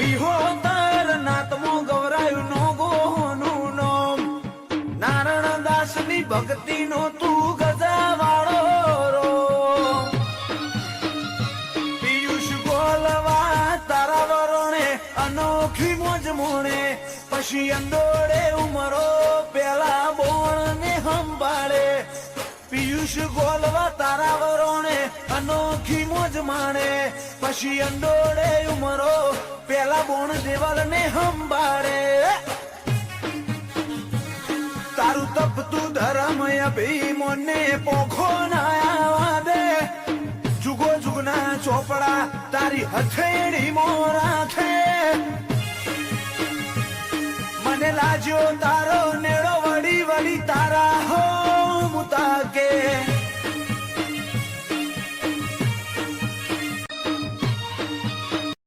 ઇહોતર નાતમો ગવરાયું નો ગોનું નોમ નારાયણ દાસની ભક્તિનો તું ગજાવાળો રો પિયુષ ગોલવા તારા વરોણે અનોખી મોજ મોણે પછી અંદોડે ઉમરો પેલા બોણ ને સંભાળે પિયુષ ગોલવા તારા વરોણે અનોખી મોજ માણે પછી અંડોળે ઉમરો પેલા બોણ દેવાલ ને સંભાળે તારું તપતું ધર્મ અભિમોને પોખો ના આવા દે જુગો જુગના ચોપડા તારી હથેળી મો રાખે મને લાજ્યો તારો નેડો વળી વળી તારા હો મુતાકે